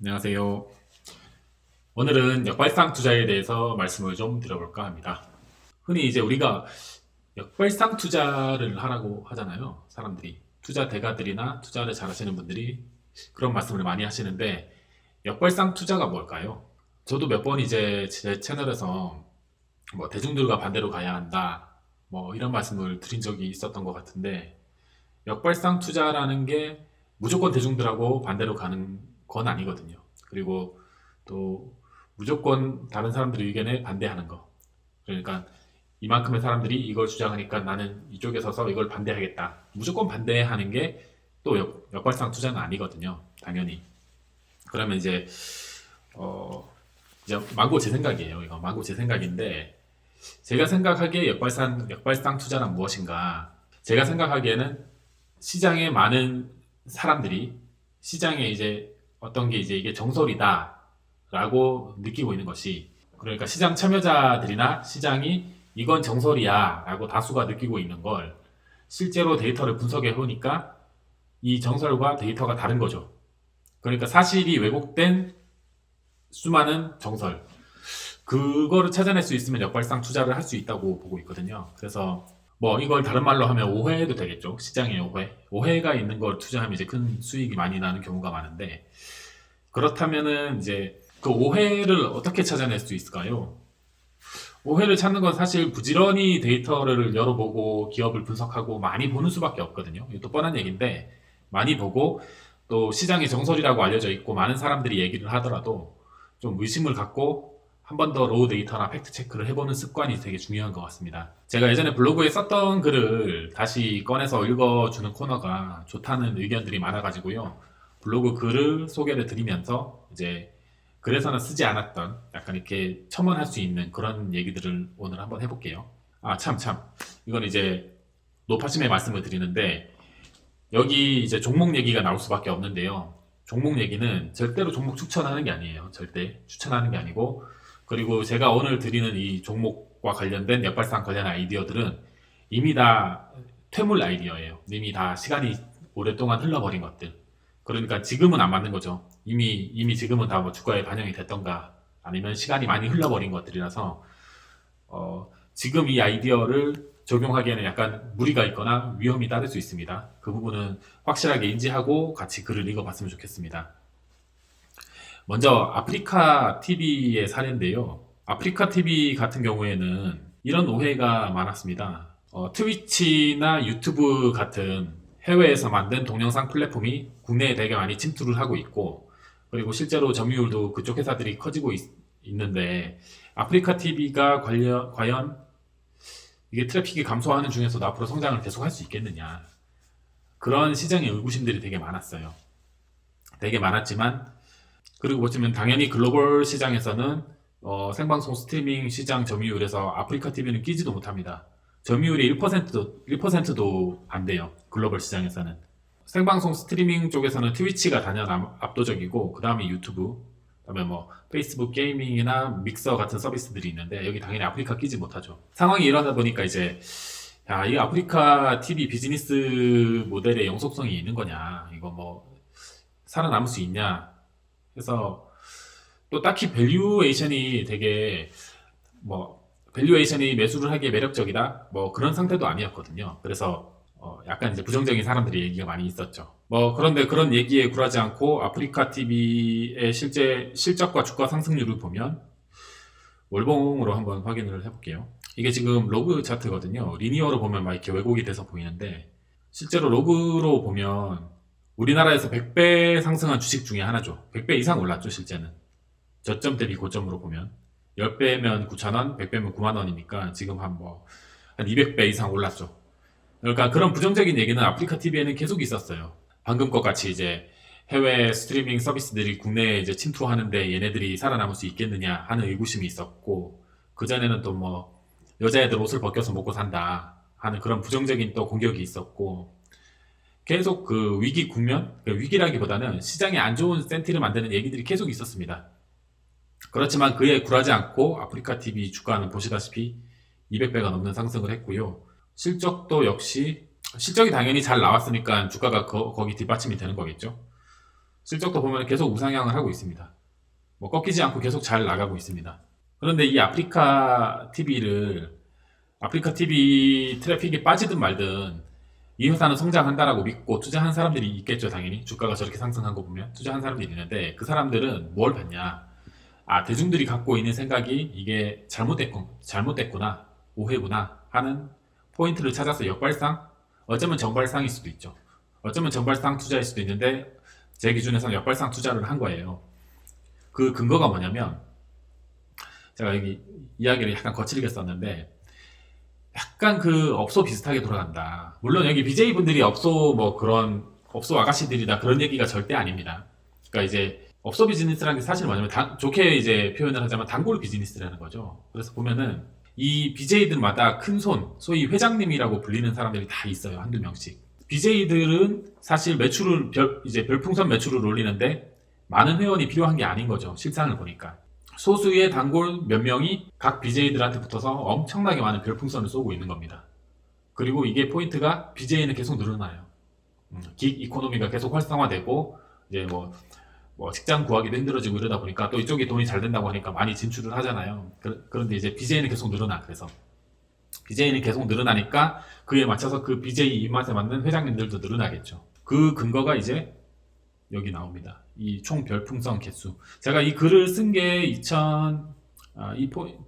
안녕하세요. 오늘은 역발상 투자에 대해서 말씀을 좀 드려볼까 합니다. 흔히 이제 우리가 역발상 투자를 하라고 하잖아요. 사람들이. 투자 대가들이나 투자를 잘하시는 분들이 그런 말씀을 많이 하시는데, 역발상 투자가 뭘까요? 저도 몇 번 이제 제 채널에서 뭐 대중들과 반대로 가야 한다, 뭐 이런 말씀을 드린 적이 있었던 것 같은데, 역발상 투자라는 게 무조건 대중들하고 반대로 가는 건 아니거든요. 그리고 또 무조건 다른 사람들의 의견에 반대하는 거. 그러니까 이만큼의 사람들이 이걸 주장하니까 나는 이쪽에 서서 이걸 반대하겠다. 무조건 반대하는 게 또 역발상 투자는 아니거든요. 당연히. 그러면 이제 마구 제 생각이에요. 이거 마구 제 생각인데, 제가 생각하기에 역발상 투자란 무엇인가? 제가 생각하기에는 시장에 많은 사람들이 시장에 이제 어떤 게 이제 이게 정설이다라고 느끼고 있는 것이, 그러니까 시장 참여자들이나 시장이 이건 정설이야라고 다수가 느끼고 있는 걸 실제로 데이터를 분석해 보니까 이 정설과 데이터가 다른 거죠. 그러니까 사실이 왜곡된 수많은 정설, 그거를 찾아낼 수 있으면 역발상 투자를 할 수 있다고 보고 있거든요. 그래서 뭐 이걸 다른 말로 하면 오해도 되겠죠. 시장의 오해. 오해가 있는 걸 투자하면 이제 큰 수익이 많이 나는 경우가 많은데, 그렇다면은 이제 그 오해를 어떻게 찾아낼 수 있을까요? 오해를 찾는 건 사실 부지런히 데이터를 열어보고 기업을 분석하고 많이 보는 수밖에 없거든요. 이것도 뻔한 얘기인데, 많이 보고 또 시장의 정설이라고 알려져 있고 많은 사람들이 얘기를 하더라도 좀 의심을 갖고 한 번 더 로우 데이터나 팩트 체크를 해보는 습관이 되게 중요한 것 같습니다. 제가 예전에 블로그에 썼던 글을 다시 꺼내서 읽어주는 코너가 좋다는 의견들이 많아가지고요. 블로그 글을 소개를 드리면서 이제 글에서는 쓰지 않았던 약간 이렇게 첨언할 수 있는 그런 얘기들을 오늘 한번 해볼게요. 아, 참. 이건 이제 노파심의 말씀을 드리는데, 여기 이제 종목 얘기가 나올 수밖에 없는데요. 종목 얘기는 절대로 종목 추천하는 게 아니에요. 절대 추천하는 게 아니고, 그리고 제가 오늘 드리는 이 종목과 관련된 역발상 관련 아이디어들은 이미 다 퇴물 아이디어예요. 이미 다 시간이 오랫동안 흘러버린 것들. 그러니까 지금은 안 맞는 거죠. 이미 지금은 다 뭐 주가에 반영이 됐던가 아니면 시간이 많이 흘러버린 것들이라서 지금 이 아이디어를 적용하기에는 약간 무리가 있거나 위험이 따를 수 있습니다. 그 부분은 확실하게 인지하고 같이 글을 읽어봤으면 좋겠습니다. 먼저 아프리카 TV의 사례인데요. 아프리카 TV 같은 경우에는 이런 오해가 많았습니다. 트위치나 유튜브 같은 해외에서 만든 동영상 플랫폼이 국내에 되게 많이 침투를 하고 있고, 그리고 실제로 점유율도 그쪽 회사들이 커지고 있는데, 아프리카 TV가 과연 이게 트래픽이 감소하는 중에서도 앞으로 성장을 계속 할 수 있겠느냐. 그런 시장의 의구심들이 되게 많았어요. 되게 많았지만, 그리고 보시면 당연히 글로벌 시장에서는 생방송 스트리밍 시장 점유율에서 아프리카 TV는 끼지도 못합니다. 점유율이 1%도 안 돼요. 글로벌 시장에서는. 생방송 스트리밍 쪽에서는 트위치가 단연 압도적이고, 그 다음에 유튜브, 그다음에 뭐 페이스북 게이밍이나 믹서 같은 서비스들이 있는데, 여기 당연히 아프리카 끼지 못하죠. 상황이 이러다 보니까 이제 야, 이 아프리카 TV 비즈니스 모델의 영속성이 있는 거냐, 이거 뭐 살아남을 수 있냐 해서, 또 딱히 밸류에이션이 되게 뭐 밸류에이션이 매수를 하기에 매력적이다 뭐 그런 상태도 아니었거든요. 그래서 약간 이제 부정적인 사람들이 얘기가 많이 있었죠. 뭐 그런데 그런 얘기에 굴하지 않고 아프리카 TV의 실제 실적과 주가 상승률을 보면, 월봉으로 한번 확인을 해볼게요. 이게 지금 로그 차트거든요. 리니어로 보면 막 이렇게 왜곡이 돼서 보이는데, 실제로 로그로 보면 우리나라에서 100배 상승한 주식 중에 하나죠. 100배 이상 올랐죠, 실제는. 저점 대비 고점으로 보면 10배면 9,000원, 100배면 9만 원이니까 지금 한 200배 이상 올랐죠. 그러니까 그런 부정적인 얘기는 아프리카 TV에는 계속 있었어요. 방금 것 같이 이제 해외 스트리밍 서비스들이 국내에 이제 침투하는데 얘네들이 살아남을 수 있겠느냐 하는 의구심이 있었고, 그전에는 또 뭐 여자애들 옷을 벗겨서 먹고 산다 하는 그런 부정적인 또 공격이 있었고, 계속 그 위기 국면, 위기라기보다는 시장에 안 좋은 센티를 만드는 얘기들이 계속 있었습니다. 그렇지만 그에 굴하지 않고 아프리카 TV 주가는 보시다시피 200배가 넘는 상승을 했고요. 실적도 역시, 실적이 당연히 잘 나왔으니까 주가가 거기 뒷받침이 되는 거겠죠. 실적도 보면 계속 우상향을 하고 있습니다. 뭐 꺾이지 않고 계속 잘 나가고 있습니다. 그런데 이 아프리카 TV 트래픽이 빠지든 말든 이 회사는 성장한다라고 믿고 투자한 사람들이 있겠죠, 당연히. 주가가 저렇게 상승한 거 보면 투자한 사람들이 있는데 그 사람들은 뭘 봤냐? 아, 대중들이 갖고 있는 생각이 이게 잘못됐구나, 오해구나 하는 포인트를 찾아서 역발상, 어쩌면 정발상일 수도 있죠. 어쩌면 정발상 투자일 수도 있는데 제 기준에서는 역발상 투자를 한 거예요. 그 근거가 뭐냐면 제가 여기 이야기를 약간 거칠게 썼는데 약간 그 업소 비슷하게 돌아간다. 물론 여기 BJ 분들이 업소 뭐 그런 업소 아가씨들이다 그런 얘기가 절대 아닙니다. 그러니까 이제 업소 비즈니스라는 게 사실 뭐냐면 좋게 이제 표현을 하자면 단골 비즈니스라는 거죠. 그래서 보면은 이 BJ들마다 큰 손, 소위 회장님이라고 불리는 사람들이 다 있어요. 한두 명씩. BJ들은 사실 이제 별풍선 매출을 올리는데 많은 회원이 필요한 게 아닌 거죠. 실상을 보니까. 소수의 단골 몇 명이 각 BJ들한테 붙어서 엄청나게 많은 별풍선을 쏘고 있는 겁니다. 그리고 이게 포인트가 BJ는 계속 늘어나요. 긱 이코노미가 계속 활성화되고 이제 뭐 직장 구하기도 힘들어지고 이러다 보니까 또 이쪽이 돈이 잘 된다고 하니까 많이 진출을 하잖아요. 그런데 이제 BJ는 계속 늘어나. 그래서 BJ는 계속 늘어나니까 그에 맞춰서 그 BJ 입맛에 맞는 회장님들도 늘어나겠죠. 그 근거가 이제 여기 나옵니다. 이 총 별풍선 개수. 제가 이 글을 쓴 게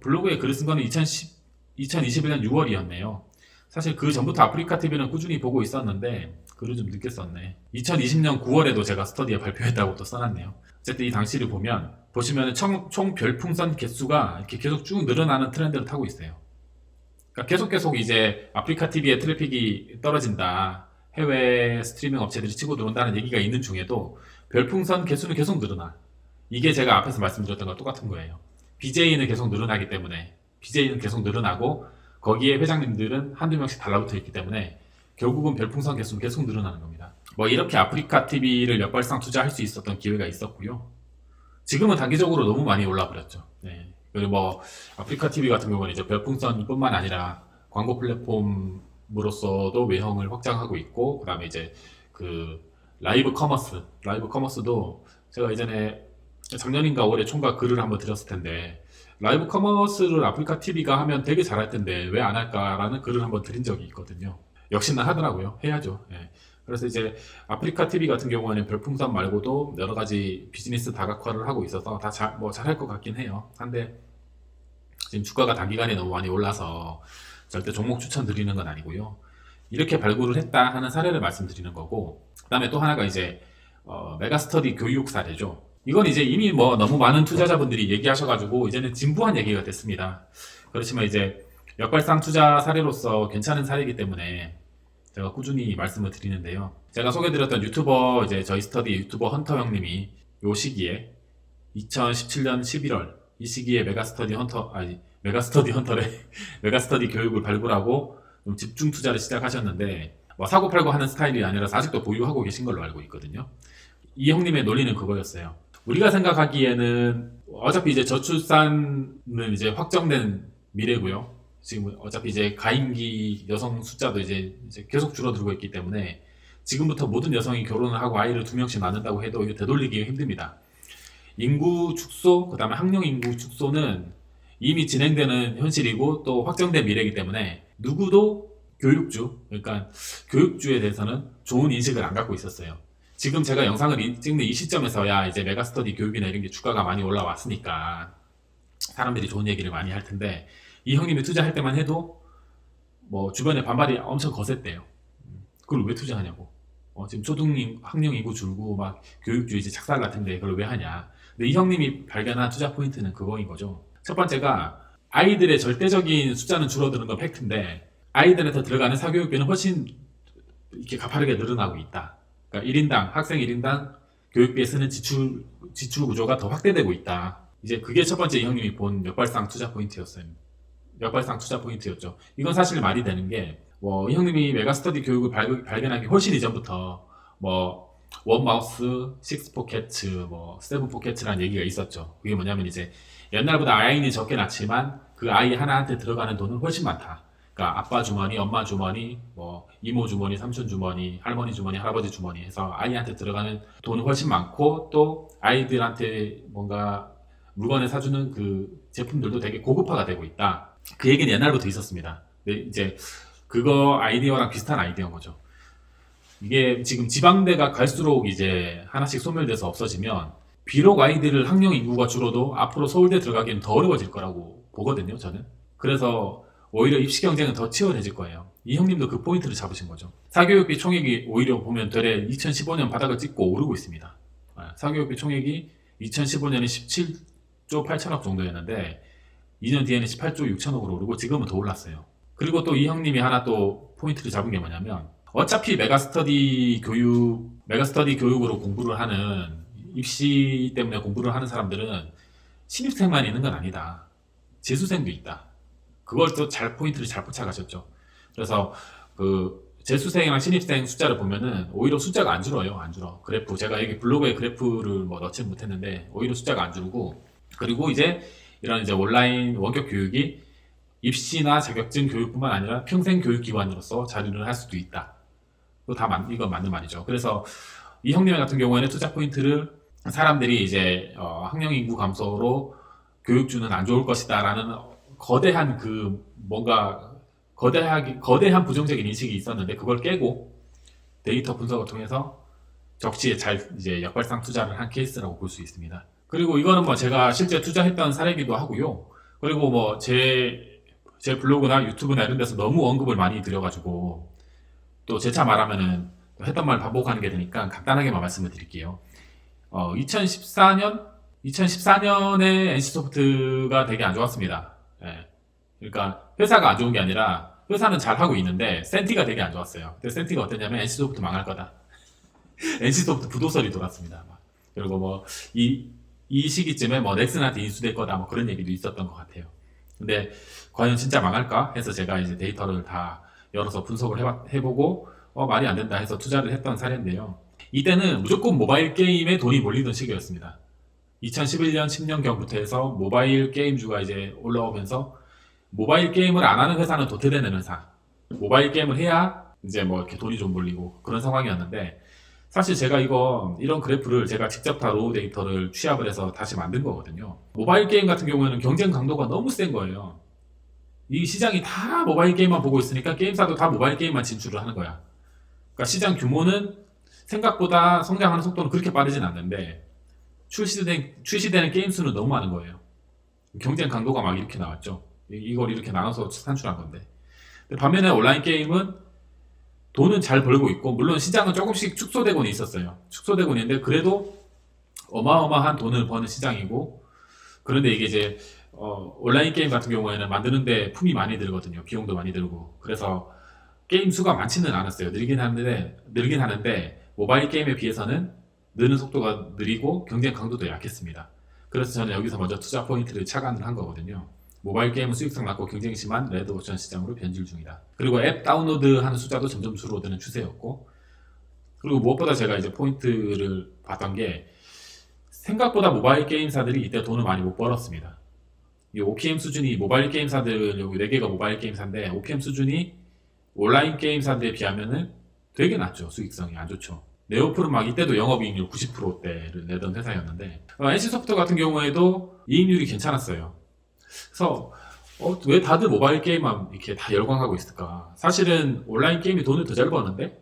블로그에 글을 쓴 거는 2021년 6월이었네요. 사실 그 전부터 아프리카 TV는 꾸준히 보고 있었는데 글을 좀 늦게 썼네. 2020년 9월에도 제가 스터디에 발표했다고 또 써놨네요. 어쨌든 이 당시를 보시면 총 별풍선 개수가 이렇게 계속 쭉 늘어나는 트렌드를 타고 있어요. 그러니까 계속 이제 아프리카 TV의 트래픽이 떨어진다. 해외 스트리밍 업체들이 치고 들어온다는 얘기가 있는 중에도 별풍선 개수는 계속 늘어나. 이게 제가 앞에서 말씀드렸던 거 똑같은 거예요. BJ는 계속 늘어나기 때문에 BJ는 계속 늘어나고 거기에 회장님들은 한두 명씩 달라붙어 있기 때문에 결국은 별풍선 개수는 계속 늘어나는 겁니다. 뭐 이렇게 아프리카 TV를 역발상 투자할 수 있었던 기회가 있었고요. 지금은 단기적으로 너무 많이 올라버렸죠. 네. 그리고 뭐 아프리카 TV 같은 경우는 이제 별풍선뿐만 아니라 광고 플랫폼으로서도 외형을 확장하고 있고, 그다음에 이제 그 라이브 커머스도 제가 예전에 작년인가 올해 총각 글을 한번 드렸을 텐데 라이브 커머스를 아프리카 TV가 하면 되게 잘할 텐데 왜 안 할까라는 글을 한번 드린 적이 있거든요. 역시나 하더라고요. 해야죠. 예. 그래서 이제 아프리카 TV 같은 경우에는 별풍선 말고도 여러 가지 비즈니스 다각화를 하고 있어서 다 잘할 것 같긴 해요. 한데 지금 주가가 단기간에 너무 많이 올라서 절대 종목 추천 드리는 건 아니고요. 이렇게 발굴을 했다 하는 사례를 말씀드리는 거고, 그다음에 또 하나가 이제 메가스터디 교육 사례죠. 이건 이제 이미 뭐 너무 많은 투자자분들이 얘기하셔가지고 이제는 진부한 얘기가 됐습니다. 그렇지만 이제 역발상 투자 사례로서 괜찮은 사례이기 때문에 제가 꾸준히 말씀을 드리는데요. 제가 소개드렸던 유튜버, 이제 저희 스터디 유튜버 헌터 형님이 요 시기에 2017년 11월 이 시기에 메가스터디 헌터래 메가스터디 교육을 발굴하고 좀 집중 투자를 시작하셨는데 뭐 사고 팔고 하는 스타일이 아니라서 아직도 보유하고 계신 걸로 알고 있거든요. 이 형님의 논리는 그거였어요. 우리가 생각하기에는 어차피 이제 저출산은 이제 확정된 미래고요. 지금 어차피 이제 가임기 여성 숫자도 이제 계속 줄어들고 있기 때문에 지금부터 모든 여성이 결혼을 하고 아이를 2명씩 낳는다고 해도 이거 되돌리기가 힘듭니다. 인구 축소, 그 다음에 학령 인구 축소는 이미 진행되는 현실이고 또 확정된 미래이기 때문에 누구도 그러니까 교육주에 대해서는 좋은 인식을 안 갖고 있었어요. 지금 제가 영상을 찍는 이 시점에서야 이제 메가스터디 교육이나 이런 게 주가가 많이 올라왔으니까 사람들이 좋은 얘기를 많이 할 텐데, 이 형님이 투자할 때만 해도 뭐 주변에 반발이 엄청 거셌대요. 그걸 왜 투자하냐고. 지금 학령 인구 줄고 막 교육주 이제 착살 같은데 그걸 왜 하냐. 근데 이 형님이 발견한 투자 포인트는 그거인 거죠. 첫 번째가 아이들의 절대적인 숫자는 줄어드는 건 팩트인데 아이들한테 들어가는 사교육비는 훨씬 이렇게 가파르게 늘어나고 있다. 그러니까 학생 1인당 교육비에 쓰는 지출 구조가 더 확대되고 있다. 이제 그게 첫 번째 이 형님이 본 역발상 투자 포인트였어요. 역발상 투자 포인트였죠. 이건 사실 말이 되는 게, 이 형님이 메가스터디 교육을 발견하기 훨씬 이전부터 원마우스, 식스포켓츠, 세븐포켓츠라는 얘기가 있었죠. 그게 뭐냐면 이제 옛날보다 아이는 적게 낳지만 그 아이 하나한테 들어가는 돈은 훨씬 많다. 그러니까 아빠 주머니, 엄마 주머니, 이모 주머니, 삼촌 주머니, 할머니 주머니, 할아버지 주머니 해서 아이한테 들어가는 돈은 훨씬 많고 또 아이들한테 뭔가 물건을 사주는 그 제품들도 되게 고급화가 되고 있다. 그 얘기는 옛날부터 있었습니다. 근데 이제 그거 아이디어랑 비슷한 아이디어인 거죠. 이게 지금 지방대가 갈수록 이제 하나씩 소멸돼서 없어지면 비록 아이들 학령 인구가 줄어도 앞으로 서울대 들어가기엔 더 어려워질 거라고 보거든요, 저는. 그래서 오히려 입시 경쟁은 더 치열해질 거예요. 이 형님도 그 포인트를 잡으신 거죠. 사교육비 총액이 오히려 보면 되레 2015년 바닥을 찍고 오르고 있습니다. 사교육비 총액이 2015년에 17조 8천억 정도였는데 2년 뒤에는 18조 6천억으로 오르고 지금은 더 올랐어요. 그리고 또 이 형님이 하나 또 포인트를 잡은 게 뭐냐면 어차피 메가스터디 교육으로 공부를 하는 입시 때문에 공부를 하는 사람들은 신입생만 있는 건 아니다. 재수생도 있다. 그걸 또 포인트를 잘 포착하셨죠. 그래서 그 재수생이랑 신입생 숫자를 보면은 오히려 숫자가 안 줄어요. 안 줄어. 그래프 제가 여기 블로그에 그래프를 뭐 넣지는 못했는데 오히려 숫자가 안 줄고 그리고 이제 이런 이제 온라인 원격 교육이 입시나 자격증 교육뿐만 아니라 평생 교육 기관으로서 자리를 할 수도 있다. 이건 맞는 말이죠. 그래서 이 형님 같은 경우에는 투자 포인트를 사람들이 이제 학령 인구 감소로 교육주는 안 좋을 것이다라는 거대한 뭔가 거대한 부정적인 인식이 있었는데 그걸 깨고 데이터 분석을 통해서 적시에 잘 이제 역발상 투자를 한 케이스라고 볼 수 있습니다. 그리고 이거는 뭐 제가 실제 투자했던 사례이기도 하고요. 그리고 뭐 제 블로그나 유튜브나 이런 데서 너무 언급을 많이 드려가지고 또 재차 말하면은 했던 말 반복하는 게 되니까 간단하게만 말씀을 드릴게요. 2014년에 NC소프트가 되게 안 좋았습니다. 예. 그러니까 회사가 안 좋은 게 아니라 회사는 잘 하고 있는데 센티가 되게 안 좋았어요. 근데 센티가 어땠냐면 NC소프트 망할 거다. NC소프트 부도설이 돌았습니다. 그리고 뭐 이 시기쯤에 뭐 넥슨한테 인수될 거다 뭐 그런 얘기도 있었던 것 같아요. 근데 과연 진짜 망할까 해서 제가 이제 데이터를 다 열어서 분석을 해보고 말이 안 된다 해서 투자를 했던 사례인데요. 이때는 무조건 모바일 게임에 돈이 몰리던 시기였습니다. 2011년, 10년경부터 해서 모바일 게임주가 이제 올라오면서 모바일 게임을 안 하는 회사는 도태되는 회사, 모바일 게임을 해야 이제 뭐 이렇게 돈이 좀 몰리고 그런 상황이었는데 사실 제가 이런 그래프를 제가 직접 다 로우 데이터를 취합을 해서 다시 만든 거거든요. 모바일 게임 같은 경우에는 경쟁 강도가 너무 센 거예요. 이 시장이 다 모바일 게임만 보고 있으니까 게임사도 다 모바일 게임만 진출을 하는 거야. 그러니까 시장 규모는 생각보다 성장하는 속도는 그렇게 빠르진 않는데 출시되는 게임 수는 너무 많은 거예요. 경쟁 강도가 막 이렇게 나왔죠. 이걸 이렇게 나눠서 산출한 건데. 근데 반면에 온라인 게임은 돈은 잘 벌고 있고 물론 시장은 조금씩 축소되고는 있었어요. 축소되고는 있는데 그래도 어마어마한 돈을 버는 시장이고 그런데 이게 이제 온라인 게임 같은 경우에는 만드는데 품이 많이 들거든요. 비용도 많이 들고 그래서 게임 수가 많지는 않았어요. 늘긴 하는데 모바일 게임에 비해서는 느는 속도가 느리고 경쟁 강도도 약했습니다. 그래서 저는 여기서 먼저 투자 포인트를 착안을 한 거거든요. 모바일 게임은 수익성 낮고 경쟁이 심한 레드오션 시장으로 변질 중이다. 그리고 앱 다운로드하는 숫자도 점점 줄어드는 추세였고 그리고 무엇보다 제가 이제 포인트를 봤던 게 생각보다 모바일 게임사들이 이때 돈을 많이 못 벌었습니다. 이 OPM 수준이 모바일 게임사들 여기 4개가 모바일 게임사인데 OPM 수준이 온라인 게임사들에 비하면은 되게 낮죠. 수익성이 안 좋죠. 네오플은 막 이때도 영업이익률 90%대를 내던 회사였는데 NC소프트 같은 경우에도 이익률이 괜찮았어요. 그래서 왜 다들 모바일 게임만 이렇게 다 열광하고 있을까? 사실은 온라인 게임이 돈을 더 잘 버는데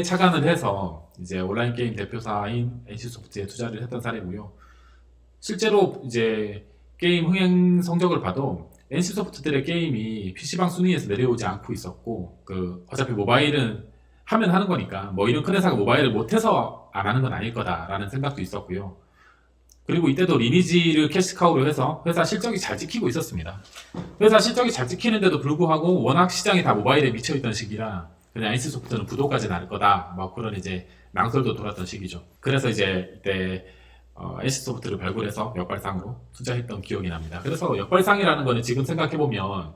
착안을 해서 이제 온라인 게임 대표사인 NC소프트에 투자를 했던 사례고요. 실제로 이제 게임 흥행 성적을 봐도 NC소프트들의 게임이 PC방 순위에서 내려오지 않고 있었고 어차피 모바일은 하면 하는 거니까 뭐 이런 큰 회사가 모바일을 못해서 안 하는 건 아닐 거다라는 생각도 있었고요. 그리고 이때도 리니지를 캐시카우로 해서 회사 실적이 잘 찍히고 있었습니다. 회사 실적이 잘 찍히는데도 불구하고 워낙 시장이 다 모바일에 미쳐있던 시기라 그냥 NC소프트는 부도까지 날 거다 막 그런 이제 낭설도 돌았던 시기죠. 그래서 이제 이때 NC소프트를 발굴해서 역발상으로 투자했던 기억이 납니다. 그래서 역발상이라는 거는 지금 생각해보면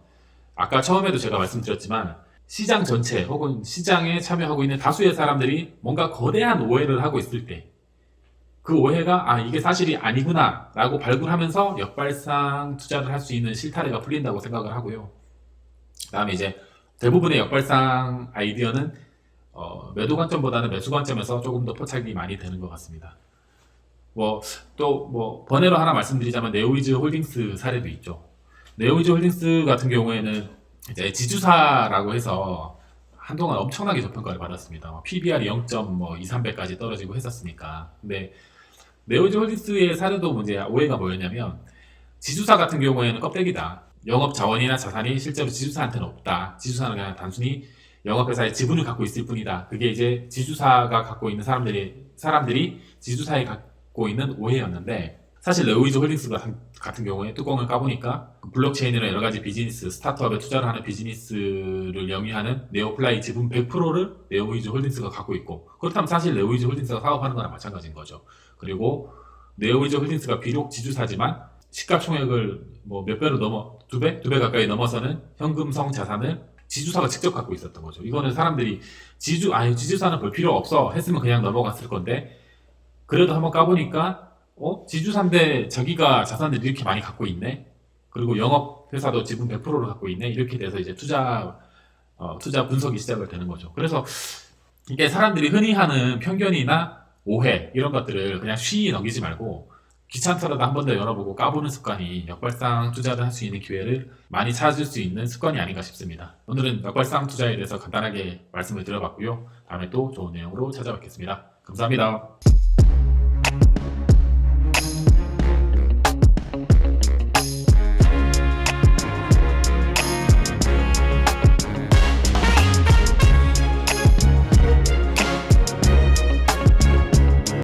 아까 처음에도 제가 말씀드렸지만 시장 전체 혹은 시장에 참여하고 있는 다수의 사람들이 뭔가 거대한 오해를 하고 있을 때 그 오해가 이게 사실이 아니구나 라고 발굴하면서 역발상 투자를 할 수 있는 실타래가 풀린다고 생각을 하고요. 그 다음에 이제 대부분의 역발상 아이디어는 매도 관점보다는 매수 관점에서 조금 더 포착이 많이 되는 것 같습니다. 번외로 하나 말씀드리자면 네오이즈 홀딩스 사례도 있죠. 네오이즈 홀딩스 같은 경우에는 이제 지주사라고 해서 한동안 엄청나게 저평가를 받았습니다. PBR이 0.23배까지 떨어지고 했었으니까. 근데 네오이즈 홀딩스의 사례도 이제 오해가 뭐였냐면, 지주사 같은 경우에는 껍데기다. 영업 자원이나 자산이 실제로 지주사한테는 없다. 지주사는 그냥 단순히 영업회사의 지분을 갖고 있을 뿐이다. 그게 이제 지주사가 갖고 있는 사람들이 지주사에 갖고 있는 오해였는데, 사실 네오이즈 홀딩스 같은 경우에 뚜껑을 까보니까 블록체인이나 여러 가지 비즈니스, 스타트업에 투자를 하는 비즈니스를 영위하는 네오플라이 지분 100%를 네오이즈 홀딩스가 갖고 있고, 그렇다면 사실 네오이즈 홀딩스가 사업하는 거랑 마찬가지인 거죠. 그리고 네오이즈 홀딩스가 비록 지주사지만 시가총액을 몇 배로 넘어, 두 배 가까이 넘어서는 현금성 자산을 지주사가 직접 갖고 있었던 거죠. 이거는 사람들이 지주사는 볼 필요 없어 했으면 그냥 넘어갔을 건데, 그래도 한번 까보니까 지주사인데 자기가 자산을 이렇게 많이 갖고 있네. 그리고 영업회사도 지분 100%를 갖고 있네. 이렇게 돼서 이제 투자 분석이 시작을 되는 거죠. 그래서 이게 사람들이 흔히 하는 편견이나 오해 이런 것들을 그냥 쉬이 넘기지 말고 귀찮더라도 한 번 더 열어보고 까보는 습관이 역발상 투자를 할 수 있는 기회를 많이 찾을 수 있는 습관이 아닌가 싶습니다. 오늘은 역발상 투자에 대해서 간단하게 말씀을 드려봤고요. 다음에 또 좋은 내용으로 찾아뵙겠습니다. 감사합니다.